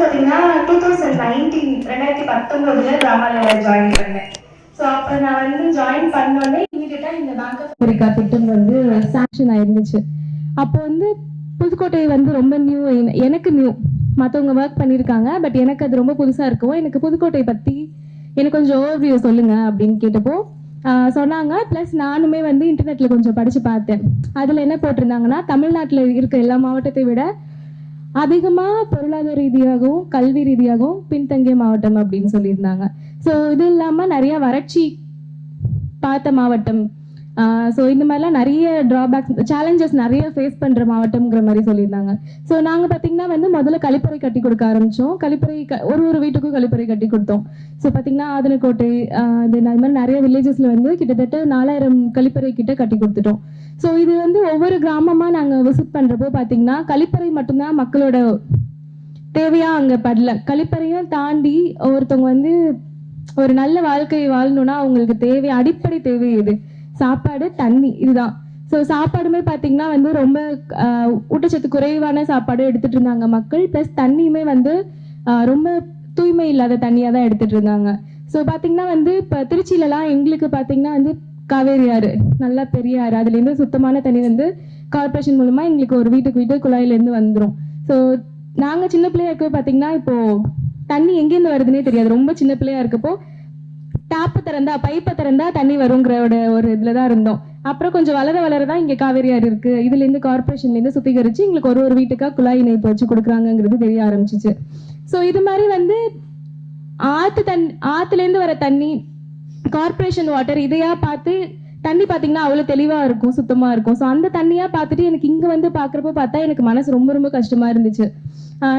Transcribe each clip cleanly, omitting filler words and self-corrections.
பார்த்தீங்கன்னா 2019 கிராமாலயில் ஜாயின் பண்ணேன். ஸோ அப்போ நான் வந்து ஜாயின் பண்ணோடனே இமீடியட்டாக இந்த பேங்க் ஆஃப் அமெரிக்கா திட்டம் வந்து சாங்ஷன் ஆயிருந்துச்சு. அப்போ வந்து புதுக்கோட்டை வந்து ரொம்ப நியூ, எனக்கு நியூ. மற்றவங்க ஒர்க் பண்ணியிருக்காங்க, பட் எனக்கு அது ரொம்ப புதுசாக இருக்கும். எனக்கு புதுக்கோட்டை பற்றி எனக்கு கொஞ்சம் ஓவர்வியூ சொல்லுங்க அப்படின்னு கேட்டப்போ சொன்னாங்க. ப்ளஸ் நானுமே வந்து இன்டர்நெட்ல கொஞ்சம் படித்து பார்த்தேன். அதில் என்ன போட்டிருந்தாங்கன்னா, தமிழ்நாட்டில் இருக்க எல்லா மாவட்டத்தை விட அதிகமாக பொருளாதார ரீதியாகவும் கல்வி ரீதியாகவும் பின்தங்கிய மாவட்டம் அப்படின்னு சொல்லியிருந்தாங்க. ஸோ இது இல்லாமல் நிறைய வறட்சி பார்த்த மாவட்டம், ஸோ இந்த மாதிரிலாம் நிறைய ட்ராபேக்ஸ், சேலஞ்சஸ் நிறைய ஃபேஸ் பண்ணுற மாவட்டம்ங்கிற மாதிரி சொல்லியிருந்தாங்க. ஸோ நாங்கள் பார்த்தீங்கன்னா வந்து முதல்ல கழிப்பறை கட்டி கொடுக்க ஆரம்பித்தோம். கழிப்பறை ஒரு வீட்டுக்கும் கழிப்பறை கட்டி கொடுத்தோம். ஸோ பார்த்தீங்கன்னா ஆதனக்கோட்டை, தென் அது மாதிரி நிறைய வில்லேஜஸில் வந்து கிட்டத்தட்ட 4000 கழிப்பறை கிட்ட கட்டி கொடுத்துட்டோம். ஸோ இது வந்து ஒவ்வொரு கிராமமாக நாங்கள் விசிட் பண்ணுறப்போ பார்த்தீங்கன்னா கழிப்பறை மட்டும்தான் மக்களோட தேவையாக அங்கே படல. கழிப்பறையும் தாண்டி ஒருத்தவங்க வந்து ஒரு நல்ல வாழ்க்கையை வாழணும்னா அவங்களுக்கு தேவை, அடிப்படை தேவை இது சாப்பாடு, தண்ணி, இதுதான். ஸோ சாப்பாடுமே பார்த்தீங்கன்னா வந்து ரொம்ப ஊட்டச்சத்து குறைவான சாப்பாடு எடுத்துட்டு இருந்தாங்க மக்கள். ப்ளஸ் தண்ணியுமே வந்து ரொம்ப தூய்மை இல்லாத தண்ணியாக தான் எடுத்துட்டு இருந்தாங்க. ஸோ பார்த்தீங்கன்னா வந்து இப்போ திருச்சியிலலாம் எங்களுக்கு பார்த்தீங்கன்னா வந்து காவேரி ஆறு நல்லா பெரிய ஆறு, அதுலேருந்து சுத்தமான தண்ணி வந்து கார்பரேஷன் மூலமாக எங்களுக்கு ஒரு வீட்டுக்கு குழாயிலேருந்து வந்துடும். ஸோ நாங்கள் சின்ன பிள்ளையா இருக்க பார்த்தீங்கன்னா இப்போது தண்ணி எங்கேருந்து வருதுன்னே தெரியாது. ரொம்ப சின்ன பிள்ளையா இருக்கப்போ டேப்பை திறந்தா, பைப்பை திறந்தா தண்ணி வருங்கிறோட ஒரு இதில் தான் இருந்தோம். அப்புறம் கொஞ்சம் வளர தான் இங்கே காவேரி ஆறு இருக்குது, இதுலேருந்து கார்பரேஷன்லேருந்து சுத்திகரித்து எங்களுக்கு ஒரு வீட்டுக்காக குழாய் இணைப்பு வச்சு கொடுக்குறாங்கிறது தெரிய ஆரம்பிச்சிச்சு. ஸோ இது மாதிரி வந்து ஆற்றுலேருந்து வர தண்ணி, கார்பரேஷன் வாட்டர், இதையா பார்த்து தண்ணி பார்த்தீங்கன்னா அவ்வளோ தெளிவாக இருக்கும், சுத்தமாக இருக்கும். ஸோ அந்த தண்ணியாக பார்த்துட்டு எனக்கு இங்கே வந்து பார்க்குறப்ப பார்த்தா எனக்கு மனசு ரொம்ப ரொம்ப கஷ்டமாக இருந்துச்சு.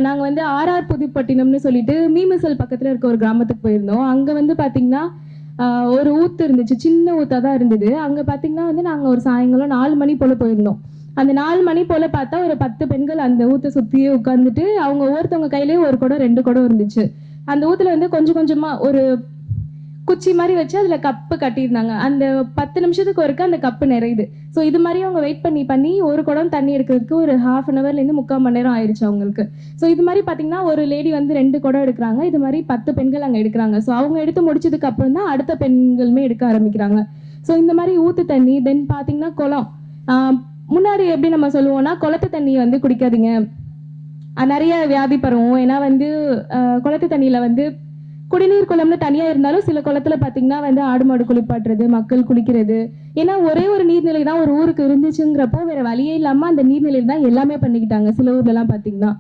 நாங்கள் வந்து ஆர்ஆர் புதுப்பட்டினம்னு சொல்லிட்டு மீமிசல் பக்கத்தில் இருக்க ஒரு கிராமத்துக்கு போயிருந்தோம். அங்கே வந்து பார்த்தீங்கன்னா ஒரு ஊத்து இருந்துச்சு, சின்ன ஊத்தாக தான் இருந்தது. அங்கே பார்த்தீங்கன்னா வந்து நாங்கள் ஒரு சாயங்காலம் 4 மணி போல் போயிருந்தோம். அந்த 4 மணி போல் பார்த்தா ஒரு 10 பெண்கள் அந்த ஊத்தை சுற்றியே உட்காந்துட்டு அவங்க ஒவ்வொருத்தவங்க கையிலேயும் ஒரு குடம் 2 குடம் இருந்துச்சு. அந்த ஊத்துல வந்து கொஞ்சம் கொஞ்சமாக ஒரு குச்சி மாதிரி வச்சு அதில் கப்பு கட்டியிருந்தாங்க. அந்த 10 நிமிஷத்துக்கு ஒருக்க அந்த கப்பு நிறையுது. ஸோ இது மாதிரி அவங்க வெயிட் பண்ணி ஒரு குடம் தண்ணி எடுக்கிறதுக்கு ஒரு 1/2 ஹவர்லேருந்து 3/4 மணி நேரம் ஆயிடுச்சு அவங்களுக்கு. ஸோ இது மாதிரி பார்த்தீங்கன்னா ஒரு லேடி வந்து 2 குடம் எடுக்கிறாங்க. இது மாதிரி 10 பெண்கள் அங்கே எடுக்கிறாங்க. ஸோ அவங்க எடுத்து முடிச்சதுக்கு அப்புறம் தான் அடுத்த பெண்களுமே எடுக்க ஆரம்பிக்கிறாங்க. ஸோ இந்த மாதிரி ஊற்று தண்ணி, தென் பார்த்தீங்கன்னா குளம். முன்னாடி எப்படி நம்ம சொல்லுவோம்னா குளத்து தண்ணியை வந்து குடிக்காதீங்க, நிறைய வியாதி பரவும். ஏன்னா வந்து குளத்து தண்ணியில் வந்து குடிநீர் குளம்னு தனியாக இருந்தாலும் சில குளத்துல பார்த்தீங்கன்னா வந்து ஆடு மாடு குளிப்பாட்டுறது, மக்கள் குளிக்கிறது. ஏன்னா ஒரே ஒரு நீர்நிலை தான் ஒரு ஊருக்கு இருந்துச்சுங்கிறப்போ வேற வழியே இல்லாமல் அந்த நீர்நிலையில் தான் எல்லாமே பண்ணிக்கிட்டாங்க. சில ஊர்லலாம் பார்த்தீங்கன்னா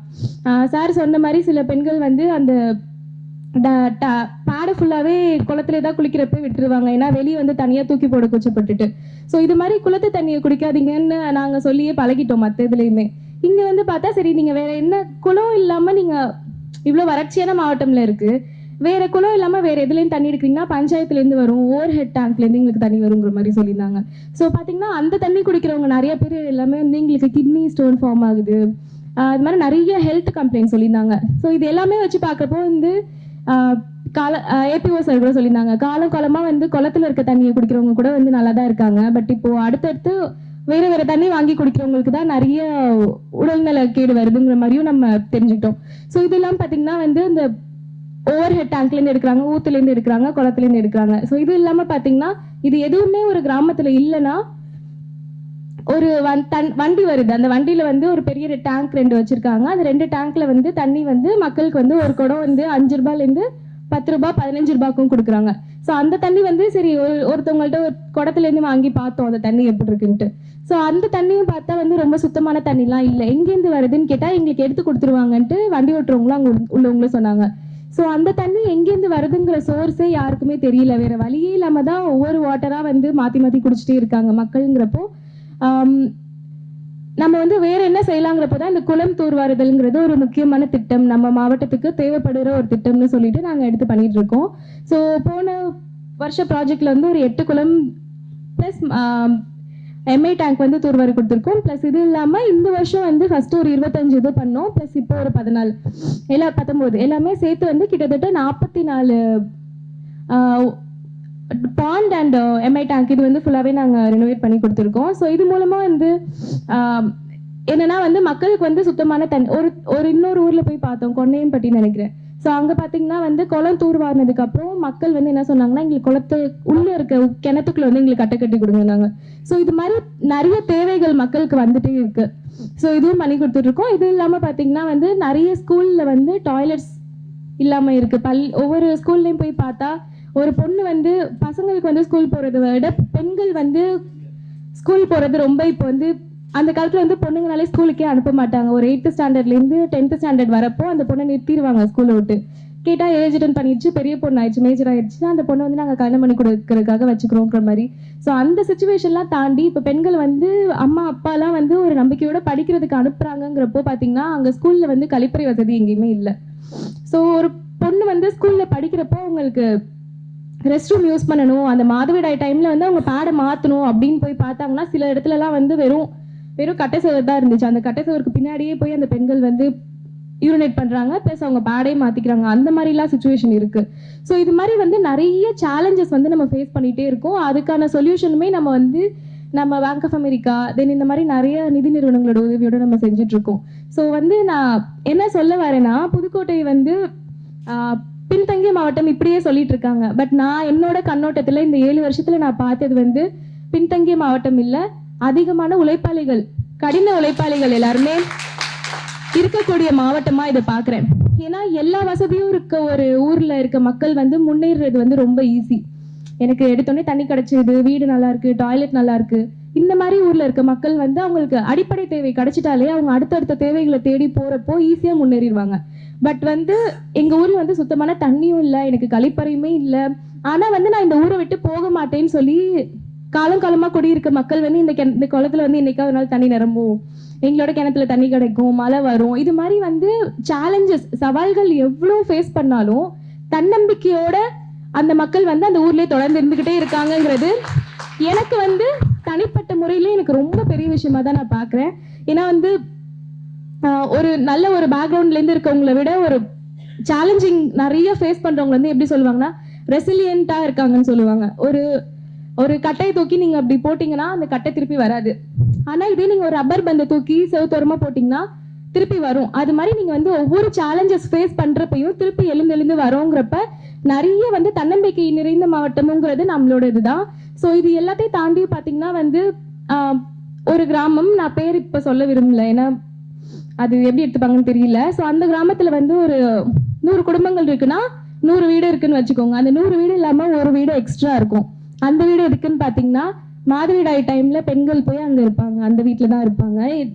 சார் சொன்ன மாதிரி சில பெண்கள் வந்து அந்த பாடை ஃபுல்லாகவே குளத்துல தான் குளிக்கிறப்ப விட்டுருவாங்க. ஏன்னா வெளியே வந்து தனியாக தூக்கி போட கூச்சப்பட்டுட்டு. ஸோ இது மாதிரி குளத்து தண்ணியை குடிக்காதீங்கன்னு நாங்கள் சொல்லியே பழகிட்டோம் மற்ற இதுலேயுமே. இங்கே வந்து பார்த்தா சரி, நீங்கள் வேற என்ன குளம் இல்லாமல் நீங்கள் இவ்வளோ வறட்சியான மாவட்டம்ல இருக்குது, வேற குளம் இல்லாமல் வேற எதுலேருந்து தண்ணி எடுக்கிறீங்கன்னா பஞ்சாயத்துலேருந்து வரும், ஓவர் ஹெட் டேங்க்லேருந்து எங்களுக்கு தண்ணி வருங்கிற மாதிரி சொல்லியிருந்தாங்க. ஸோ பார்த்தீங்கன்னா அந்த தண்ணி குடிக்கிறவங்க நிறைய பேர் எல்லாமே வந்து எங்களுக்கு கிட்னி ஸ்டோன் ஃபார்ம் ஆகுது, அது மாதிரி நிறைய ஹெல்த் கம்ப்ளைண்ட் சொல்லியிருந்தாங்க. ஸோ இது எல்லாமே வச்சு பார்க்கப்போ வந்து ஏபிஓ சார் கூட சொல்லியிருந்தாங்க, காலமாக வந்து குளத்துல இருக்க தண்ணியை குடிக்கிறவங்க கூட வந்து நல்லா தான் இருக்காங்க. பட் இப்போ அடுத்தடுத்து வேற தண்ணி வாங்கி குடிக்கிறவங்களுக்கு தான் நிறைய உடல்நல கேடு வருதுங்கிற மாதிரியும் நம்ம தெரிஞ்சுக்கிட்டோம். ஸோ இதெல்லாம் பார்த்தீங்கன்னா வந்து இந்த ஓவர் ஹெட் டேங்க்லேருந்து எடுக்கிறாங்க, ஊத்துலேருந்து எடுக்கிறாங்க, குளத்துலேருந்து எடுக்கிறாங்க. ஸோ இது இல்லாமல் பார்த்தீங்கன்னா இது எதுவுமே ஒரு கிராமத்தில் இல்லைன்னா ஒரு வண்டி வருது, அந்த வண்டியில் வந்து ஒரு பெரிய டேங்க் 2 வச்சுருக்காங்க. அந்த 2 டேங்க்ல வந்து தண்ணி வந்து மக்களுக்கு வந்து ஒரு குடம் வந்து 5 ரூபாயிலேருந்து 10 ரூபாய் 15 ரூபாய்க்கும் கொடுக்குறாங்க. ஸோ அந்த தண்ணி வந்து சரி ஒருத்தவங்கள்ட்ட ஒரு குடத்துலேருந்து வாங்கி பார்த்தோம் அந்த தண்ணி எப்படி இருக்குன்ட்டு. ஸோ அந்த தண்ணியும் பார்த்தா வந்து ரொம்ப சுத்தமான தண்ணிலாம் இல்லை. எங்கேருந்து வருதுன்னு கேட்டால் எங்களுக்கு எடுத்து கொடுத்துருவாங்கன்ட்டு வண்டி ஓட்டுறவங்களும் அங்கே உள்ளவங்களும் சொன்னாங்க. ஸோ அந்த தண்ணி எங்கேருந்து வருதுங்கிற சோர்ஸே யாருக்குமே தெரியல. வேற வழியே இல்லாமல் தான் ஒவ்வொரு வாட்டராக வந்து மாற்றி குடிச்சிட்டே இருக்காங்க மக்கள்ங்கிறப்போ நம்ம வந்து வேற என்ன செய்யலாங்கிறப்போ தான் இந்த குளம் தூர்வாருதல்ங்கிறது ஒரு முக்கியமான திட்டம், நம்ம மாவட்டத்துக்கு தேவைப்படுகிற ஒரு திட்டம்னு சொல்லிட்டு நாங்கள் எடுத்து பண்ணிட்டு இருக்கோம். ஸோ போன வருஷ ப்ராஜெக்ட்ல வந்து ஒரு 8 குளம் ப்ளஸ் எம்ஐ டேங்க் வந்து தூர்வாரி கொடுத்துருக்கோம். ப்ளஸ் இது இல்லாமல் இந்த வருஷம் வந்து ஃபர்ஸ்ட் ஒரு 25 இது பண்ணோம், ப்ளஸ் இப்போ ஒரு 19 எல்லாமே சேர்த்து வந்து கிட்டத்தட்ட 44 பாண்ட் அண்ட் எம்ஐ டேங்க் இது வந்து ஃபுல்லாகவே நாங்கள் ரெனோவேட் பண்ணி கொடுத்துருக்கோம். ஸோ இது மூலமாக வந்து என்னன்னா வந்து மக்களுக்கு வந்து சுத்தமான தண்ணி ஒரு இன்னொரு ஊர்ல போய் பார்த்தோம், கொன்னையம்பட்டி நினைக்கிறேன். ஸோ அங்க பாத்தீங்கன்னா வந்து குளம் தூர்வாரினதுக்கு அப்புறம் மக்கள் வந்து என்ன சொன்னாங்கன்னா, எங்களுக்கு குளத்து உள்ள இருக்க கிணத்துக்குள்ள வந்து எங்களுக்கு கட்டை கட்டி கொடுங்க. ஸோ இது மாதிரி நிறைய தேவைகள் மக்களுக்கு வந்துட்டே இருக்கு. ஸோ இதுவும் பண்ணி கொடுத்துட்டு இருக்கோம். இது இல்லாம பாத்தீங்கன்னா வந்து நிறைய ஸ்கூல்ல வந்து டாய்லெட்ஸ் இல்லாம இருக்கு. ஒவ்வொரு ஸ்கூல்லையும் போய் பார்த்தா ஒரு பொண்ணு வந்து பசங்களுக்கு வந்து ஸ்கூல் போறதை விட பெண்கள் வந்து ஸ்கூல் போறது ரொம்ப இப்போ வந்து அந்த காலத்துல வந்து பொண்ணுங்கனாலே ஸ்கூலுக்கே அனுப்ப மாட்டாங்க. ஒரு 8th ஸ்டாண்டர்ட்லேருந்து 10th ஸ்டாண்டர்ட் வரப்போ அந்த பொண்ணை நிறுத்திடுவாங்க ஸ்கூலை விட்டு. கேட்டா ஏஜ் அட்டன் பண்ணிடுச்சு, பெரிய பொண்ணு ஆயிடுச்சு, மேஜர் ஆயிடுச்சுன்னா அந்த பொண்ணை வந்து நாங்கள் கல்யாணம் பண்ணி கொடுக்கறதுக்காக வச்சுக்கிறோங்கிற மாதிரி. ஸோ அந்த சுச்சுவேஷன்லாம் தாண்டி இப்போ பெண்கள் வந்து அம்மா அப்பாலாம் வந்து ஒரு நம்பிக்கையோட படிக்கிறதுக்கு அனுப்புறாங்கிறப்போ பார்த்தீங்கன்னா அங்கே ஸ்கூல்ல வந்து கழிப்பறை வசதி எங்கேயுமே இல்லை. ஸோ ஒரு பொண்ணு வந்து ஸ்கூல்ல படிக்கிறப்போ அவங்களுக்கு ரெஸ்ட் ரூம் யூஸ் பண்ணணும், அந்த மாதவிடாய் டைம்ல வந்து அவங்க பேடை மாற்றணும் அப்படின்னு போய் பார்த்தாங்கன்னா சில இடத்துலலாம் வந்து வெறும் கட்டை சுவர் தான் இருந்துச்சு. அந்த கட்டை சுவருக்கு பின்னாடியே போய் அந்த பெண்கள் வந்து யூரினேட் பண்றாங்க, ப்ளஸ் அவங்க பேடையும் மாத்திக்கிறாங்க. அந்த மாதிரிலாம் சுச்சுவேஷன் இருக்கு. ஸோ இது மாதிரி வந்து நிறைய சேலஞ்சஸ் வந்து நம்ம ஃபேஸ் பண்ணிட்டே இருக்கோம். அதுக்கான சொல்யூஷனுமே நம்ம பேங்க் ஆஃப் அமெரிக்கா தென் இந்த மாதிரி நிறைய நிதி நிறுவனங்களோட உதவியோட நம்ம செஞ்சுட்டு இருக்கோம். ஸோ வந்து நான் என்ன சொல்ல வரேன்னா, புதுக்கோட்டை வந்து பின்தங்கிய மாவட்டம் இப்படியே சொல்லிட்டு இருக்காங்க. பட் நான் என்னோட கண்ணோட்டத்துல இந்த 7 வருஷத்துல நான் பார்த்தது வந்து பின்தங்கிய மாவட்டம் இல்ல, அதிகமான உழைப்பாளிகள், கடின உழைப்பாளிகள் எல்லாருமே இருக்கக்கூடிய மாவட்டமா இதை பாக்குறேன். ஏன்னா எல்லா வசதியும் இருக்க ஒரு ஊர்ல இருக்க மக்கள் வந்து முன்னேறது வந்து ரொம்ப ஈஸி. எனக்கு எடுத்தோடனே தண்ணி கிடைச்சிது, வீடு நல்லா இருக்கு, டாய்லெட் நல்லா இருக்கு, இந்த மாதிரி ஊர்ல இருக்க மக்கள் வந்து அவங்களுக்கு அடிப்படை தேவை கிடைச்சிட்டாலே அவங்க அடுத்தடுத்த தேவைகளை தேடி போறப்போ ஈஸியா முன்னேறிடுவாங்க. பட் வந்து எங்க ஊர்ல வந்து சுத்தமான தண்ணியும் இல்லை, எனக்கு கழிப்பறையுமே இல்லை. ஆனா வந்து நான் இந்த ஊரை விட்டு போக மாட்டேன்னு சொல்லி காலமா குடியிருக்க மக்கள் வந்து இந்த குளத்துல வந்து இன்னைக்காவது ஒரு நாள் தண்ணி நிரம்பும், எங்களோட கிணத்துல தண்ணி கிடைக்கும், மழை வரும், இது மாதிரி வந்து சேலஞ்சஸ் சவால்கள் எவ்வளவு ஃபேஸ் பண்ணாலும் தன்னம்பிக்கையோட அந்த மக்கள் வந்து அந்த ஊர்லயே தொடர்ந்து இருந்துகிட்டே இருக்காங்கிறது எனக்கு வந்து தனிப்பட்ட முறையில எனக்கு ரொம்ப பெரிய விஷயமா தான் நான் பாக்குறேன். ஏன்னா வந்து ஒரு நல்ல ஒரு பேக்ரவுண்ட்ல இருந்து இருக்கவங்களை விட ஒரு சேலஞ்சிங் நிறைய ஃபேஸ் பண்றவங்க வந்து எப்படி சொல்லுவாங்கன்னா ரெசிலியண்டா இருக்காங்கன்னு சொல்லுவாங்க. ஒரு கட்டையை தூக்கி நீங்க அப்படி போட்டீங்கன்னா அந்த கட்டை திருப்பி வராது. ஆனா இதே நீங்க ஒரு ரப்பர் பந்தை தூக்கி செவுத்தோரமா போட்டீங்கன்னா திருப்பி வரும். அது மாதிரி நீங்க வந்து ஒவ்வொரு சேலஞ்சஸ் ஃபேஸ் பண்றப்பையும் திருப்பி எழுந்து வரோங்கிறப்ப நிறைய வந்து தன்னம்பிக்கை நிறைந்த மாவட்டமுங்கிறது நம்மளோட இதுதான். ஸோ இது எல்லாத்தையும் தாண்டி பாத்தீங்கன்னா வந்து ஒரு கிராமம், நான் பேர் இப்ப சொல்ல விரும்பல ஏன்னா அது எப்படி எடுத்துப்பாங்கன்னு தெரியல. ஸோ அந்த கிராமத்துல வந்து ஒரு 100 குடும்பங்கள் இருக்குன்னா 100 வீடு இருக்குன்னு வச்சுக்கோங்க. அந்த 100 வீடு இல்லாம ஒரு வீடு எக்ஸ்ட்ரா இருக்கும். அந்த வீடு எதுக்குன்னு பாத்தீங்கன்னா மாதவிடாய் டைம்ல பெண்கள் போய் அங்க இருப்பாங்க, அந்த வீட்டுல தான் இருப்பாங்க.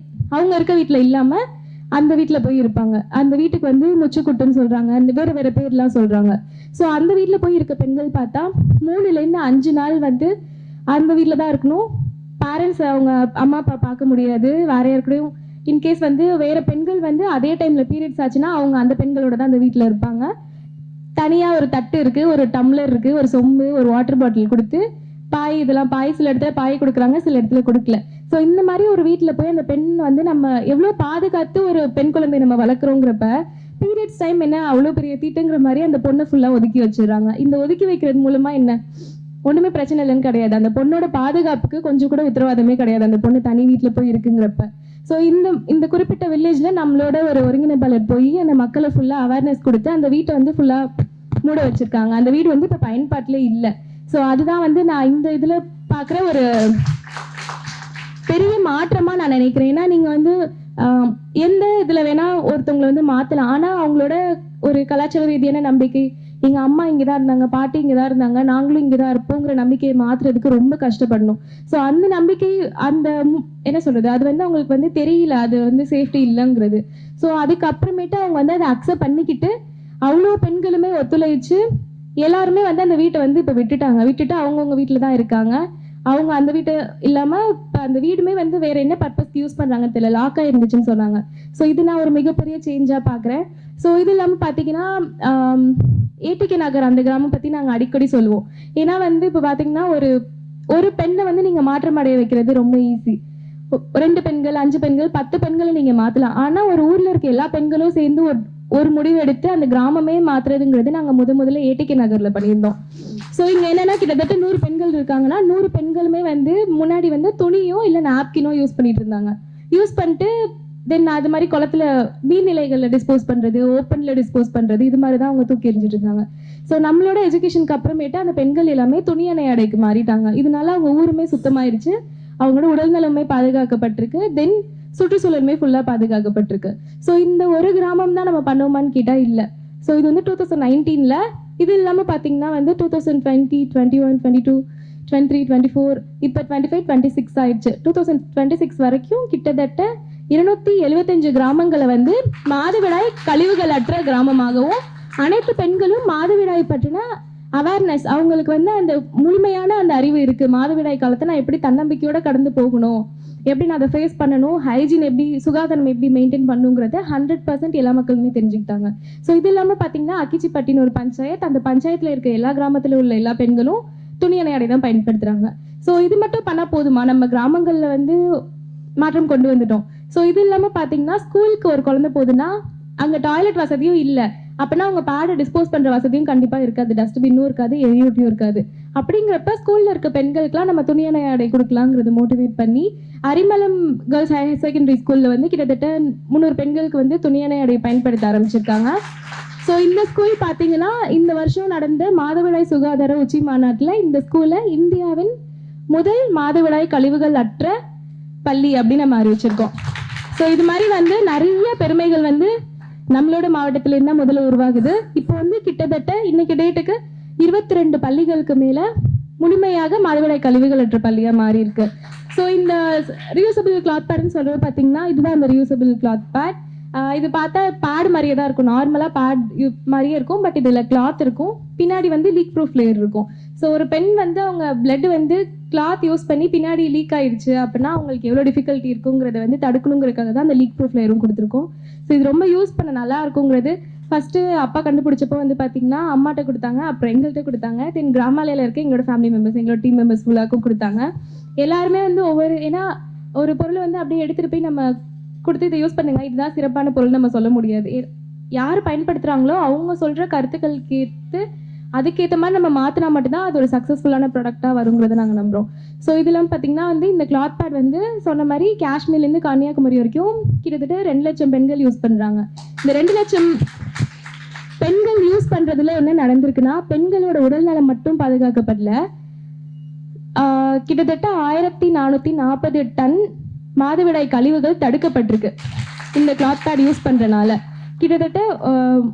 அவங்க இருக்க வீட்டுல இல்லாம அந்த வீட்டுல போய் இருப்பாங்க. அந்த வீட்டுக்கு வந்து முச்சுக்குட்டுன்னு சொல்றாங்க, வேற வேற பேர்லாம் சொல்றாங்க. ஸோ அந்த வீட்டுல போய் இருக்க பெண்கள் பார்த்தா 3லேருந்து 5 நாள் வந்து அந்த வீட்டுல தான் இருக்கணும். பேரண்ட்ஸ் அவங்க அம்மா அப்பா பார்க்க முடியாது. வேற யாருக்கூடயும் இன்கேஸ் வந்து வேற பெண்கள் வந்து அதே டைம்ல பீரியட்ஸ் ஆச்சுன்னா அவங்க அந்த பெண்களோட தான் அந்த வீட்டுல இருப்பாங்க. தனியா ஒரு தட்டு இருக்கு, ஒரு டம்ளர் இருக்கு, ஒரு சொம்பு, ஒரு வாட்டர் பாட்டில் கொடுத்து பாய், இதெல்லாம் பாய் சில இடத்துல பாய் கொடுக்குறாங்க, சில இடத்துல கொடுக்கல. ஸோ இந்த மாதிரி ஒரு வீட்டுல போய் அந்த பெண் வந்து நம்ம எவ்வளவு பாதுகாத்து ஒரு பெண் குழந்தை நம்ம வளர்க்குறோங்கிறப்ப பீரியட்ஸ் டைம் என்ன அவ்வளவு பெரிய தீட்டுங்கிற மாதிரி அந்த பொண்ணை ஃபுல்லா ஒதுக்கி வச்சிடறாங்க. இந்த ஒதுக்கி வைக்கிறது மூலமா என்ன ஒண்ணுமே பிரச்சனை இல்லைன்னு கிடையாது. அந்த பொண்ணோட பாதுகாப்புக்கு கொஞ்சம் கூட உத்தரவாதமே கிடையாது அந்த பொண்ணு தனி வீட்டுல போய் இருக்குங்கிறப்ப. ஸோ இந்த குறிப்பிட்ட வில்லேஜ்ல நம்மளோட ஒரு ஒருங்கிணைப்பாளர் போய் அந்த மக்களை ஃபுல்லா அவேர்னஸ் கொடுத்து அந்த வீட்டை வந்து ஃபுல்லா மூட வச்சிருக்காங்க. அந்த வீடு வந்து இப்ப பயன்பாட்டிலே இல்லை. ஸோ அதுதான் வந்து நான் இந்த இதுல பாக்குற ஒரு பெரிய மாற்றமா நான் நினைக்கிறேன். ஏன்னா நீங்க வந்து எந்த இதுல வேணா ஒருத்தவங்களை வந்து மாத்தலாம். ஆனா அவங்களோட ஒரு கலாச்சார ரீதியான நம்பிக்கை, எங்க அம்மா இங்கதான் இருந்தாங்க, பாட்டி இங்கதான் இருந்தாங்க, நாங்களும் இங்கதான் இருப்போங்கிற நம்பிக்கையை மாத்துறதுக்கு ரொம்ப கஷ்டப்படணும். ஸோ அந்த நம்பிக்கை அந்த என்ன சொல்றது அது வந்து அவங்களுக்கு வந்து தெரியல, அது வந்து சேஃப்டி இல்லைங்கிறது. ஸோ அதுக்கப்புறமேட்டு அவங்க வந்து அதை அக்செப்ட் பண்ணிக்கிட்டு அவ்வளோ பெண்களுமே ஒத்துழைச்சு எல்லாருமே வந்து அந்த வீட்டை வந்து இப்ப விட்டுட்டு அவங்கவுங்க வீட்டுல தான் இருக்காங்க. அவங்க அந்த வீட்டை இல்லாம இப்ப அந்த வீடுமே வந்து வேற என்ன பர்பஸ்க்கு யூஸ் பண்றாங்கன்னு தெரியல, லாக்கா இருந்துச்சுன்னு சொன்னாங்க. ஸோ இது நான் ஒரு மிகப்பெரிய சேஞ்சா பாக்குறேன். ஸோ இது இல்லாம பாத்தீங்கன்னா ஏடிகே நகர் அந்த கிராமம் பத்தி நாங்க அடிக்கடி சொல்லுவோம். ஏன்னா வந்து இப்ப பாத்தீங்கன்னா ஒரு பெண்ணை வந்து நீங்க மாற்றம் அடைய வைக்கிறது ரொம்ப ஈஸி. 2 பெண்கள் 5 பெண்கள் 10 பெண்களை நீங்க மாத்தலாம். ஆனா ஒரு ஊர்ல இருக்க எல்லா பெண்களும் சேர்ந்து ஒரு முடிவு எடுத்து அந்த கிராமமே மாத்துறதுங்கிறது நாங்க முதல்ல ஏடிகே நகர்ல பண்ணியிருந்தோம். ஸோ இங்க என்னன்னா கிட்டத்தட்ட 100 பெண்கள் இருக்காங்கன்னா 100 பெண்களுமே வந்து முன்னாடி வந்து துணியோ இல்ல நாப்கினோ யூஸ் பண்ணிட்டு இருந்தாங்க. யூஸ் பண்ணிட்டு தென் அது மாதிரி குளத்துல நீர்நிலைகளில் டிஸ்போஸ் பண்ணுறது, ஓப்பனில் டிஸ்போஸ் பண்ணுறது, இது மாதிரி தான் அவங்க தூக்கி எறிஞ்சிட்டு இருந்தாங்க. ஸோ நம்மளோட எஜுகேஷனுக்கு அப்புறமேட்டு அந்த பெண்கள் எல்லாமே துணியணை ஆடைக்கு மாறிட்டாங்க. இதனால அவங்க ஊருமே சுத்தமாயிருச்சு, அவங்களோட உடல்நலமே பாதுகாக்கப்பட்டிருக்கு, தென் சுற்றுச்சூழலுமே ஃபுல்லாக பாதுகாக்கப்பட்டிருக்கு. ஸோ இந்த ஒரு கிராமம் தான் நம்ம பண்ணுவோமான்னு கேட்டால் இல்லை. ஸோ இது வந்து 2019ல், இது இல்லாமல் பார்த்தீங்கன்னா வந்து 2020, 21, 22, 23, 24, இப்போ 25, 26 ஆயிடுச்சு. 2026 வரைக்கும் கிட்டத்தட்ட 275 கிராமங்களை வந்து மாதவிடாய் கழிவுகள் அற்ற கிராமமாகவும், அனைத்து பெண்களும் மாதவிடாய் பற்றின அவேர்னஸ், அவங்களுக்கு வந்து அந்த முழுமையான அந்த அறிவு இருக்கு. மாதவிடாய் காலத்தை நான் எப்படி தன்னம்பிக்கையோட கடந்து போகணும், எப்படி நான் அதை ஃபேஸ் பண்ணணும், ஹைஜீன் எப்படி, சுகாதாரம் எப்படி மெயின்டைன் பண்ணுங்கிறத 100% எல்லா மக்களுமே தெரிஞ்சுக்கிட்டாங்க. ஸோ இது இல்லாமல் பார்த்தீங்கன்னா அக்கிச்சிப்பட்டின்னு ஒரு பஞ்சாயத்து, அந்த பஞ்சாயத்தில் இருக்க எல்லா கிராமத்தில் உள்ள எல்லா பெண்களும் துணியணை ஆடை தான் பயன்படுத்துகிறாங்க. ஸோ இது மட்டும் பண்ணால் போதுமா? நம்ம கிராமங்களில் வந்து மாற்றம் கொண்டு வந்துட்டோம். ஸோ இது இல்லாமல் பார்த்தீங்கன்னா ஸ்கூலுக்கு ஒரு குழந்தை போகுதுன்னா அங்கே டாய்லெட் வசதியும் இல்லை, அப்படின்னா அவங்க பேடை டிஸ்போஸ் பண்ணுற வசதியும் கண்டிப்பாக இருக்காது, டஸ்ட்பின்னும் இருக்காது, எரியூட்டியும் இருக்காது. அப்படிங்கிறப்ப ஸ்கூலில் இருக்க பெண்களுக்குலாம் நம்ம துணியணை ஆடை கொடுக்கலாங்கிறது மோட்டிவேட் பண்ணி அரிமளம் கேர்ள்ஸ் ஹையர் செகண்டரி ஸ்கூலில் வந்து கிட்டத்தட்ட 300 பெண்களுக்கு வந்து துணியணை ஆடையை பயன்படுத்த ஆரம்பிச்சிருக்காங்க. ஸோ இந்த ஸ்கூல் பார்த்தீங்கன்னா இந்த வருஷம் நடந்த மாதவிடாய் சுகாதார உச்சி மாநாட்டில் இந்த ஸ்கூலை இந்தியாவின் முதல் மாதவிடாய் கழிவுகள் அற்ற பள்ளி அப்படின்னு நம்ம அறிவிச்சிருக்கோம். ஸோ இது மாதிரி வந்து நிறைய பெருமைகள் வந்து நம்மளோட மாவட்டத்திலேருந்து தான் முதல்ல உருவாகுது. இப்போ வந்து கிட்டத்தட்ட இன்னைக்கு டேட்டுக்கு 22 பள்ளிகளுக்கு மேலே முழுமையாக மாதவிடாய் கழிவுகள் அற்ற பள்ளியாக மாறி இருக்கு. ஸோ இந்த ரியூசபிள் கிளாத் பேட்னு சொல்றது பார்த்தீங்கன்னா இதுதான் அந்த ரியூசபிள் கிளாத் பேட். இது பார்த்தா பேட் மாதிரியே தான் இருக்கும், நார்மலாக பேட் மாதிரியே இருக்கும், பட் இதில் கிளாத் இருக்கும், பின்னாடி வந்து லீக் ப்ரூஃப் லேயர் இருக்கும். ஸோ ஒரு பெண் வந்து அவங்க பிளட் வந்து கிளாத் யூஸ் பண்ணி பின்னாடி லீக் ஆயிடுச்சு அப்படின்னா அவங்களுக்கு எவ்வளோ டிஃபிகல்ட்டி இருக்குங்கிறத வந்து தடுக்கணுங்கிறதுக்காக தான் அந்த லீக் ப்ரூஃப் லேயரும் கொடுத்துருக்கோம். ஸோ இது ரொம்ப யூஸ் பண்ண நல்லா இருக்குங்கிறது ஃபஸ்ட்டு அப்பா கண்டுபிடிச்சப்போ வந்து பார்த்தீங்கன்னா அம்மாட்ட கொடுத்தாங்க, அப்புறம் எங்கள்கிட்ட கொடுத்தாங்க, தென் கிராமாலையில் இருக்க எங்களோட ஃபேமிலி மெம்பர்ஸ், எங்களோட டீம் மெம்பர்ஸ் ஃபுல்லாக்கும் கொடுத்தாங்க. எல்லாருமே வந்து ஏன்னா ஒரு பொருளை வந்து அப்படியே எடுத்துகிட்டு போய் நம்ம கொடுத்து இதை யூஸ் பண்ணுங்க, இதுதான் சிறப்பான பொருள் நம்ம சொல்ல முடியாது. யார் பயன்படுத்துகிறாங்களோ அவங்க சொல்கிற கருத்துக்கள் கேட்டு அதுக்கேற்ற மாதிரி நம்ம மாற்றினா மட்டும்தான் அது ஒரு சக்ஸஸ்ஃபுல்லான ப்ராடக்டாக வருங்கிறத நாங்கள் நம்புகிறோம். ஸோ இதெல்லாம் பார்த்தீங்கன்னா வந்து இந்த கிளாத் பேட் வந்து சொன்ன மாதிரி காஷ்மீர்லேருந்து கன்னியாகுமரி வரைக்கும் கிட்டத்தட்ட 2 லட்சம் பெண்கள் யூஸ் பண்ணுறாங்க. இந்த 2 லட்சம் பெண்கள் யூஸ் பண்ணுறதுல என்ன நடந்திருக்குன்னா பெண்களோட உடல்நலம் மட்டும் பாதுகாக்கப்படல, கிட்டத்தட்ட 1440 டன் மாதவிடாய் கழிவுகள் தடுக்கப்பட்டிருக்கு இந்த கிளாத் பேட் யூஸ் பண்ணுறனால. கிட்டத்தட்ட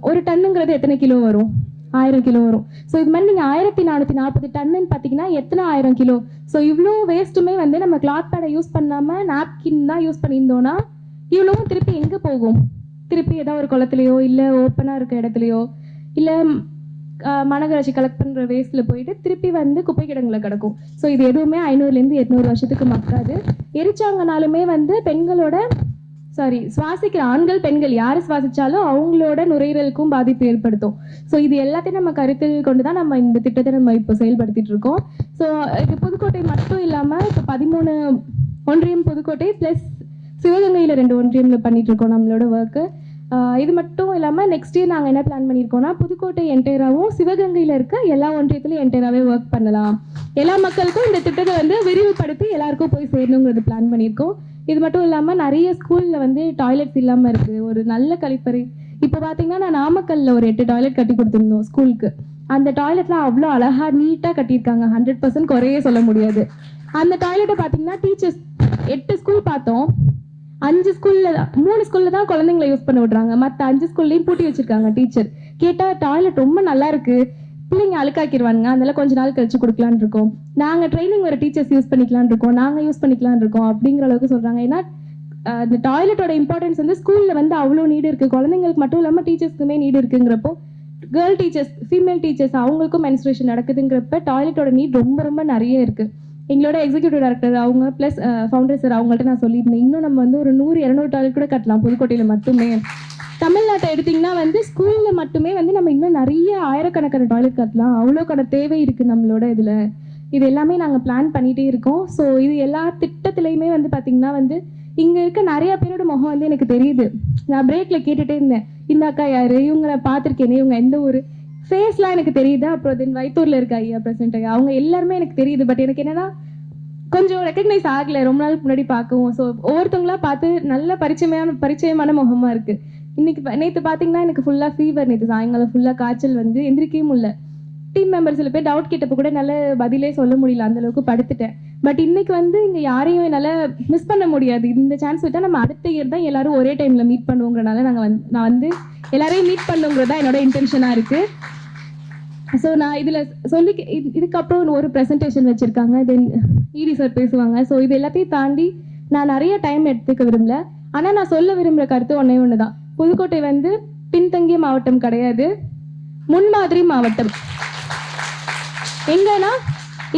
ஒரு டன்னுங்கிறது எத்தனை கிலோ வரும்? 1000 கிலோ வரும். ஸோ இது மாதிரி நீங்கள் 1440 டன்னுன்னு பார்த்தீங்கன்னா எத்தனை 1000 கிலோ? ஸோ இவ்வளோ வேஸ்ட்டுமே வந்து நம்ம கிளாத் பேடை யூஸ் பண்ணாமல் நாப்கின் தான் யூஸ் பண்ணியிருந்தோன்னா இவ்வளோவும் திருப்பி எங்கே போகும்? திருப்பி ஏதாவது ஒரு குளத்துலையோ இல்லை ஓப்பனாக இருக்க இடத்துலையோ இல்லை மனகராட்சி கலெக்ட் பண்ணுற வேஸ்ட்டில் போயிட்டு திருப்பி வந்து குப்பை கிடங்குல கிடக்கும். ஸோ இது எதுவுமே 500லேருந்து 800 வருஷத்துக்கு மக்காது. எரிச்சாங்கனாலுமே வந்து பெண்களோட சுவாசிக்கிற ஆண்கள் பெண்கள் யார் சுவாசிச்சாலும் அவங்களோட நுரையீரலுக்கும் பாதிப்பு ஏற்படுத்தும். ஸோ இது எல்லாத்தையும் நம்ம கருத்தில் கொண்டு தான் நம்ம இந்த திட்டத்தை நம்ம இப்போ செயல்படுத்திட்டு இருக்கோம். ஸோ இது புதுக்கோட்டை மட்டும் இல்லாமல் இப்போ 13 ஒன்றியம் புதுக்கோட்டை ப்ளஸ் சிவகங்கையில் 2 ஒன்றியம்ல பண்ணிட்டு இருக்கோம் நம்மளோட ஒர்க்கு. இது மட்டும் இல்லாமல் நெக்ஸ்ட் இயர் நாங்கள் என்ன பிளான் பண்ணியிருக்கோம்னா புதுக்கோட்டை என்டையராகவும் சிவகங்கையில் இருக்க எல்லா ஒன்றியத்திலையும் என்டையராகவே ஒர்க் பண்ணலாம், எல்லா மக்களுக்கும் இந்த திட்டத்தை வந்து விரிவுபடுத்தி எல்லாருக்கும் போய் சேரணுங்கிறது பிளான் பண்ணியிருக்கோம். இது மட்டும் இல்லாமல் நிறைய ஸ்கூலில் வந்து டாய்லெட்ஸ் இல்லாமல் இருக்குது, ஒரு நல்ல கழிப்பறை. இப்போ பார்த்தீங்கன்னா நான் நாமக்கல்லில் ஒரு 8 டாய்லெட் கட்டி கொடுத்துருந்தோம் ஸ்கூலுக்கு. அந்த டாய்லெட்லாம் அவ்வளோ அழகாக நீட்டாக கட்டியிருக்காங்க, 100% குறையே சொல்ல முடியாது. அந்த டாய்லெட்டை பார்த்தீங்கன்னா டீச்சர்ஸ் 8 ஸ்கூல் பார்த்தோம், 5 ஸ்கூலில் 3 ஸ்கூலில் தான் குழந்தைங்களை யூஸ் பண்ண விட்றாங்க, மற்ற 5 ஸ்கூல்லையும் பூட்டி வச்சுருக்காங்க டீச்சர். கேட்டால் டாய்லெட் ரொம்ப நல்லா இருக்குது, பிள்ளைங்க அழுக்காக்கிடுவாங்க, அதெல்லாம் கொஞ்ச நாள் கழிச்சு கொடுக்கலான்னு இருக்கோம், நாங்கள் ட்ரைனிங் வர டீச்சர்ஸ் யூஸ் பண்ணிக்கலான் இருக்கோம், நாங்கள் யூஸ் பண்ணிக்கலான் இருக்கோம் அப்படிங்கிற அளவுக்கு சொல்கிறாங்க. ஏன்னா இந்த டாய்லெட்டோட இம்பார்ட்டன்ஸ் வந்து ஸ்கூலில் வந்து அவ்வளோ நீடு இருக்குது, குழந்தைங்களுக்கு மட்டும் இல்லாமல் டீச்சர்ஸ்க்குமே நீடு இருக்குங்கிறப்போ கேர்ள் டீச்சர்ஸ் ஃபீமேல் டீச்சர்ஸ் அவங்களுக்கும் மென்ஸ்ட்ரேஷன் நடக்குதுங்கிறப்ப டாய்லெட்டோட நீட் ரொம்ப ரொம்ப நிறைய இருக்குது. எங்களோட எக்ஸிக்யூட்டிவ் டைரக்டர் அவங்க ப்ளஸ் ஃபவுண்டர் சார் அவங்கள்ட்ட நான் சொல்லியிருந்தேன், இன்னும் நம்ம வந்து ஒரு 100-200 டாய்லெட் கூட கட்டலாம் புதுக்கோட்டையில் மட்டுமே. தமிழ்நாட்டை எடுத்திங்கன்னா வந்து ஸ்கூலில் மட்டுமே வந்து நம்ம இன்னும் நிறைய ஆயிரக்கணக்கான டாய்லெட் கட்டலாம், அவ்வளோக்கான தேவை இருக்குது நம்மளோட இதில். இது எல்லாமே நாங்கள் பிளான் பண்ணிகிட்டே இருக்கோம். ஸோ இது எல்லா திட்டத்துலையுமே வந்து பார்த்திங்கன்னா வந்து இங்கே இருக்க நிறைய பேரோட முகம் வந்து எனக்கு தெரியுது. நான் பிரேக்கில் கேட்டுகிட்டே இருந்தேன், இந்த அக்கா யார், இவங்களை பார்த்துருக்கேனே, இவங்க எந்த ஊர், ஃபேஸ்லாம் எனக்கு தெரியுது. அப்புறம் தென் வைத்தூரில் இருக்க ஐயா பிரசன்ட் ஐயா அவங்க எல்லாருமே எனக்கு தெரியுது. பட் எனக்கு என்னென்னா கொஞ்சம் ரெக்கக்னைஸ் ஆகலை ரொம்ப நாளுக்கு முன்னாடி பார்க்கவும். ஸோ ஒவ்வொருத்தவங்களா பார்த்து நல்ல பரிச்சயமான முகமாக இருக்குது. இன்னைக்கு நேற்று பார்த்தீங்கன்னா எனக்கு ஃபுல்லாக ஃபீவர், நேற்று சாயங்காலம் ஃபுல்லாக காய்ச்சல் வந்து எந்திரிக்கவே முடியல. டீம் மெம்பர் சில பேர் டவுட் கேட்டப்போ கூட நல்ல பதிலே சொல்ல முடியல, அந்தளவுக்கு படுத்துட்டேன். பட் இன்னைக்கு வந்து இங்கே யாரையும் என்னால் மிஸ் பண்ண முடியாது. இந்த சான்ஸ் விட்டால் நம்ம அடுத்த இயர் தான் எல்லாரும் ஒரே டைமில் மீட் பண்ணுவோங்கிறனால நான் வந்து எல்லாரையும் மீட் பண்ணுங்கிறது தான் என்னோட இன்டென்ஷனாக இருக்குது. ஸோ நான் இதில் சொல்லி இதுக்கப்புறம் ஒரு ப்ரெசன்டேஷன் வச்சுருக்காங்க, தென் இடி சார் பேசுவாங்க. ஸோ இது எல்லாத்தையும் தாண்டி நான் நிறைய டைம் எடுத்துக்க விரும்பல. ஆனால் நான் சொல்ல விரும்புகிற கருத்து ஒன்று தான். புதுக்கோட்டை வந்து பின்தங்கிய மாவட்டம் கிடையாது, முன்மாதிரி மாவட்டம். எங்கன்னா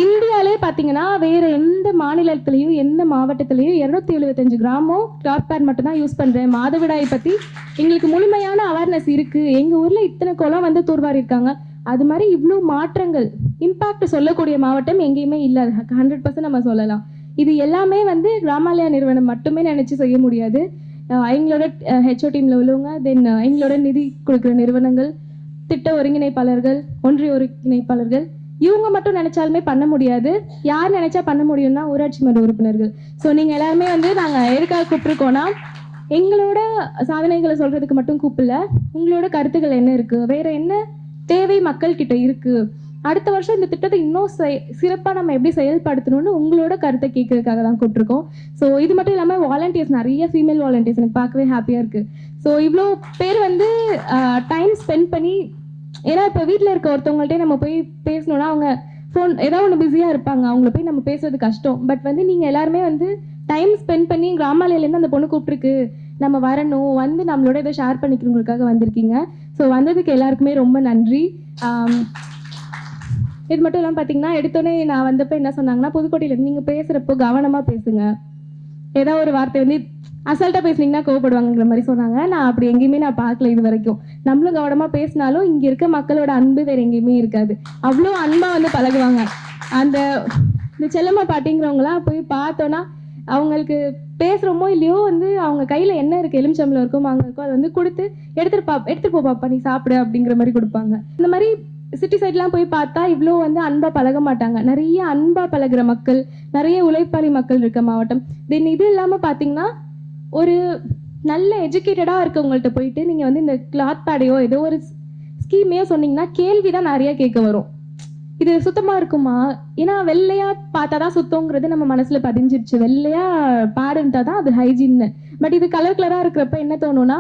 இந்தியாவிலே பார்த்தீங்கன்னா வேற எந்த மாநிலத்திலையும் எந்த மாவட்டத்திலையும் 275 கிராமம் டாப் பேட் மட்டும் தான் யூஸ் பண்ணுறேன். மாதவிடாயை பற்றி எங்களுக்கு முழுமையான அவேர்னஸ் இருக்குது. எங்கள் ஊரில் இத்தனை குளம் வந்து தூர்வாரி இருக்காங்க. அது மாதிரி இவ்வளோ மாற்றங்கள் இம்பேக்ட் சொல்லக்கூடிய மாவட்டம் எங்கேயுமே இல்லை. 100% நம்ம சொல்லலாம். இது எல்லாமே வந்து கிராமாலயா நிறுவனம் மட்டுமே நினச்சி செய்ய முடியாது. எங்களோட ஹெச்ஓ டீமில் உள்ளவங்க, தென் எங்களோட நிதி கொடுக்குற நிறுவனங்கள், திட்ட ஒருங்கிணைப்பாளர்கள், ஒன்றிய ஒருங்கிணைப்பாளர்கள், இவங்க மட்டும் நினைச்சாலுமே பண்ண முடியாது. யார் நினைச்சா பண்ண முடியும்னா ஊராட்சி மன்ற உறுப்பினர்கள். ஸோ நீங்கள் எல்லாருமே வந்து நாங்கள் எதுக்காக கூப்பிட்டுருக்கோன்னா எங்களோட சாதனைகளை சொல்கிறதுக்கு மட்டும் கூப்பிடல, உங்களோட கருத்துக்கள் என்ன இருக்குது, வேற என்ன தேவை மக்கள் கிட்ட இருக்குது, அடுத்த வருஷம் இந்த திட்டத்தை இன்னும் சிறப்பாக நம்ம எப்படி செயல்படுத்தணும்னு உங்களோட கருத்தை கேட்கறதுக்காக தான் கூப்பிட்டுருக்கோம். ஸோ இது மட்டும் இல்லாமல் வாலண்டியர்ஸ், நிறைய ஃபீமேல் வாலண்டியர்ஸ் எனக்கு பார்க்கவே ஹாப்பியாக இருக்குது. ஸோ இவ்வளோ பேர் வந்து டைம் ஸ்பெண்ட் பண்ணி, ஏன்னா இப்போ வீட்டில் இருக்க ஒருத்தவங்கள்ட்டே நம்ம போய் பேசணும்னா அவங்க ஃபோன் ஏதோ ஒன்று பிஸியாக இருப்பாங்க, அவங்கள போய் நம்ம பேசுறது கஷ்டம். பட் வந்து நீங்கள் எல்லாருமே வந்து டைம் ஸ்பெண்ட் பண்ணி கிராமாலயிலேருந்து அந்த பொண்ணு கூப்பிட்டுருக்கு, நம்ம வரணும், வந்து நம்மளோட இதை ஷேர் பண்ணிக்கிறவங்களுக்காக வந்திருக்கீங்க. ஸோ வந்ததுக்கு எல்லாருக்குமே ரொம்ப நன்றி. இது மட்டும் இல்லாமல் பார்த்தீங்கன்னா எடுத்தோடனே நான் வந்தப்போ என்ன சொன்னாங்கன்னா, புதுக்கோட்டையிலேருந்து நீங்கள் பேசுகிறப்போ கவனமாக பேசுங்க, ஏதாவது ஒரு வார்த்தை வந்து அசால்ட்டாக பேசுனீங்கன்னா கோவப்படுவாங்கிற மாதிரி சொன்னாங்க. நான் அப்படி எங்கேயுமே நான் பார்க்கல இது வரைக்கும். நம்மளும் கவனமாக பேசினாலும் இங்கே இருக்க மக்களோட அன்பு வேறு எங்கேயுமே இருக்காது. அவ்வளோ அன்பாக வந்து பழகுவாங்க. இந்த செல்லம்மா பாட்டிங்கிறவங்களாம் போய் பார்த்தோன்னா அவங்களுக்கு பேசுகிறோமோ இல்லையோ வந்து அவங்க கையில் என்ன இருக்குது, எலுமிச்சம்பளம் இருக்கோ மாங்க இருக்கோ அதை வந்து கொடுத்து எடுத்துகிட்டு போ பாப்பா நீ சாப்பிடு அப்படிங்கிற மாதிரி கொடுப்பாங்க. இந்த மாதிரி சிட்டி சைட்லாம் போய் பார்த்தா இவ்வளோ வந்து அன்பாக பழக மாட்டாங்க. நிறைய அன்பாக பழகிற மக்கள், நிறைய உழைப்பாளி மக்கள் இருக்க மாவட்டம். தென் இது இல்லாமல் பார்த்தீங்கன்னா ஒரு நல்ல எஜுகேட்டடாக இருக்கவங்கள்ட்ட போயிட்டு நீங்கள் வந்து இந்த கிளாத் பேடையோ ஏதோ ஒரு ஸ்கீமையோ சொன்னீங்கன்னா கேள்வி தான் நிறைய கேட்க வரும். இது சுத்தமாக இருக்குமா? ஏன்னா வெள்ளையாக பார்த்தா தான் சுத்தங்கிறது நம்ம மனசில் பதிஞ்சிருச்சு. வெள்ளையாக பேடுன்ட்டா தான் அது ஹைஜீன்னு. பட் இது கலர் கலராக இருக்கிறப்ப என்ன தோணும்னா,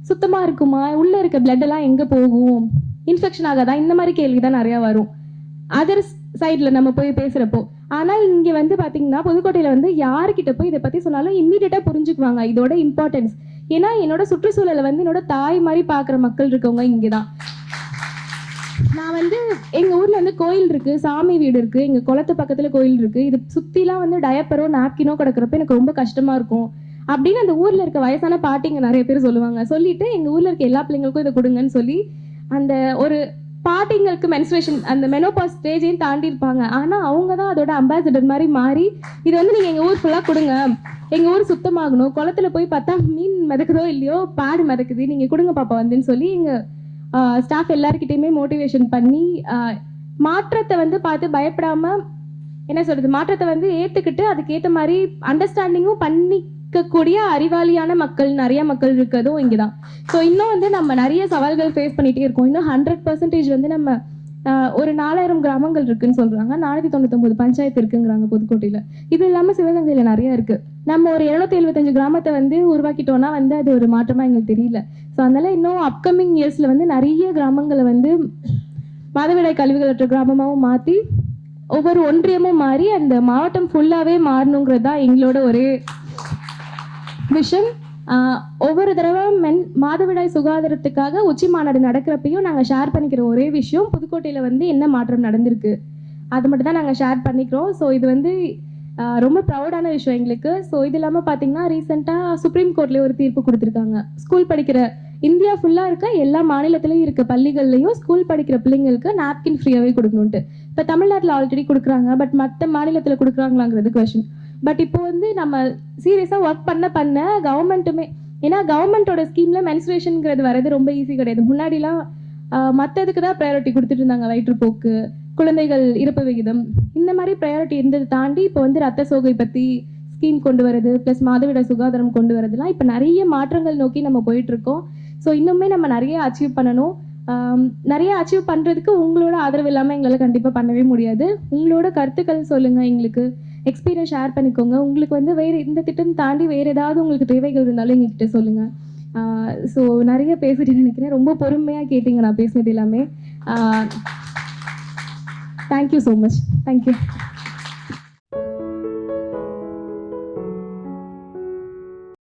சுத்தமாக இருக்குமா, உள்ளே இருக்க பிளட்டெல்லாம் எங்கே போகும், இன்ஃபெக்ஷன் ஆகாதா, இந்த மாதிரி கேள்வி தான் நிறையா வரும் அதர் சைடில் நம்ம போய் பேசுகிறப்போ. ஆனால் இங்கே வந்து பார்த்தீங்கன்னா புதுக்கோட்டையில் வந்து யாருக்கிட்ட போய் இதை பற்றி சொன்னாலும் இம்மீடியட்டாக புரிஞ்சுக்குவாங்க இதோட இம்பார்ட்டன்ஸ். ஏன்னா என்னோட சுற்றுச்சூழலை வந்து என்னோட தாய் மாதிரி பார்க்குற மக்கள் இருக்கவங்க இங்கே தான். நான் வந்து எங்கள் ஊரில் வந்து கோயில் இருக்குது, சாமி வீடு இருக்குது, எங்கள் குளத்து பக்கத்தில் கோயில் இருக்குது. இது சுற்றிலாம் வந்து டயப்பரோ நாப்கினோ கிடக்கிறப்ப எனக்கு ரொம்ப கஷ்டமாக இருக்கும் அப்படின்னு அந்த ஊரில் இருக்க வயசான பாட்டிங்க நிறைய பேர் சொல்லுவாங்க. சொல்லிட்டு எங்கள் ஊரில் இருக்க எல்லா பிள்ளைங்களுக்கும் இதை கொடுங்கன்னு சொல்லி அந்த ஒரு பாட்டிங்களுக்கு மென்ஸ்ட்ரேஷன் அந்த மெனோபாஸ் ஸ்டேஜையும் தாண்டி இருப்பாங்க. ஆனால் அவங்க தான் அதோட அம்பாசிடர் மாதிரி மாறி இது வந்து நீங்கள் எங்கள் ஊர் ஃபுல்லாக கொடுங்க, எங்கள் ஊர் சுத்தமாகணும், குளத்துல போய் பார்த்தா மீன் மிதக்குதோ இல்லையோ பாடு மிதக்குது, நீங்கள் கொடுங்க பாப்பா வந்துன்னு சொல்லி எங்கள் ஸ்டாஃப் எல்லாருக்கிட்டையுமே மோட்டிவேஷன் பண்ணி மாற்றத்தை வந்து பார்த்து பயப்படாமல் என்ன சொல்கிறது, மாற்றத்தை வந்து ஏற்றுக்கிட்டு அதுக்கேற்ற மாதிரி அண்டர்ஸ்டாண்டிங்கும் பண்ணிக்கக்கூடிய அறிவாளியான மக்கள் நிறைய மக்கள் இருக்கிறதும் இங்கே தான். ஸோ இன்னும் வந்து நம்ம நிறைய சவால்கள் ஃபேஸ் பண்ணிகிட்டே இருக்கோம். இன்னும் 100% வந்து நம்ம ஒரு 4000 கிராமங்கள் இருக்குன்னு சொல்கிறாங்க, 499 பஞ்சாயத்து இருக்குங்கிறாங்க புதுக்கோட்டையில். இது இல்லாமல் சிவகங்கையில் நிறைய இருக்குது. நம்ம ஒரு 275 கிராமத்தை வந்து உருவாக்கிட்டோன்னா வந்து அது ஒரு மாற்றமாக எங்களுக்கு தெரியல. ஸோ அதனால் இன்னும் அப்கமிங் இயர்ஸில் வந்து நிறைய கிராமங்களை வந்து மாதவிடாய் கழிவுகளற்ற கிராமமாகவும் மாற்றி ஒவ்வொரு ஒன்றியமும் மாறி அந்த மாவட்டம் ஃபுல்லாகவே மாறணுங்கிறது தான் எங்களோட ஒரே விஷன். ஒவ்வொரு தடவை மாதவிடாய் சுகாதாரத்துக்காக உச்சி மாநாடு நடக்கிறப்பையும் நாங்கள் ஷேர் பண்ணிக்கிற ஒரே விஷயம் புதுக்கோட்டையில் வந்து என்ன மாற்றம் நடந்திருக்கு அது மட்டும் தான் நாங்கள் ஷேர் பண்ணிக்கிறோம். ஸோ இது வந்து ரொம்ப ப்ரௌடான விஷயம் எங்களுக்கு. ஸோ இது இல்லாமல் பார்த்தீங்கன்னா ரீசெண்டாக சுப்ரீம் கோர்ட்லேயே ஒரு தீர்ப்பு கொடுத்துருக்காங்க. ஸ்கூல் படிக்கிற இந்தியா ஃபுல்லாக இருக்க எல்லா மாநிலத்திலையும் இருக்க பள்ளிகள்லையும் ஸ்கூல் படிக்கிற பிள்ளைங்களுக்கு நாப்கின் ஃப்ரீயாகவே கொடுக்கணுன்ட்டு. இப்போ தமிழ்நாட்டில் ஆல்ரெடி கொடுக்குறாங்க, பட் மற்ற மாநிலத்தில் கொடுக்குறாங்களாங்கிறது கொஷின். பட் இப்போ வந்து நம்ம சீரியஸாக ஒர்க் பண்ண கவர்மெண்ட்டுமே, ஏன்னா கவர்மெண்ட்டோட ஸ்கீமில் மென்ஸ்ட்ரேஷனுங்கிறது வரது ரொம்ப ஈஸி கிடையாது. முன்னாடிலாம் மற்றதுக்கு தான் ப்ரையாரிட்டி கொடுத்துட்டு இருந்தாங்க, வயிற்றுப்போக்கு குழந்தைகள் இறப்பு விகிதம் இந்த மாதிரி ப்ரையாரிட்டி இருந்ததை தாண்டி இப்போ வந்து ரத்த சோகை பற்றி ஸ்கீம் கொண்டு வரது ப்ளஸ் மாதவிட சுகாதாரம் கொண்டு வரதுலாம் இப்போ நிறைய மாற்றங்கள் நோக்கி நம்ம போயிட்டுருக்கோம். ஸோ இன்னுமே நம்ம நிறைய அச்சீவ் பண்ணணும். நிறைய அச்சீவ் பண்ணுறதுக்கு உங்களோட ஆதரவு இல்லாமல் எங்களால் கண்டிப்பாக பண்ணவே முடியாது. உங்களோட கருத்துக்கள் சொல்லுங்கள், எங்களுக்கு எக்ஸ்பீரியன்ஸ் ஷேர் பண்ணிக்கோங்க. உங்களுக்கு வந்து வேறு இந்த திட்டம் தாண்டி வேறு ஏதாவது உங்களுக்கு தேவைகள் இருந்தாலும் எங்ககிட்ட சொல்லுங்கள். ஸோ நிறைய பேசிட்டு நினைக்கிறேன். ரொம்ப பொறுமையாக கேட்டீங்க நான் பேசுனது எல்லாமே. Thank you so much. தேங்க்யூ.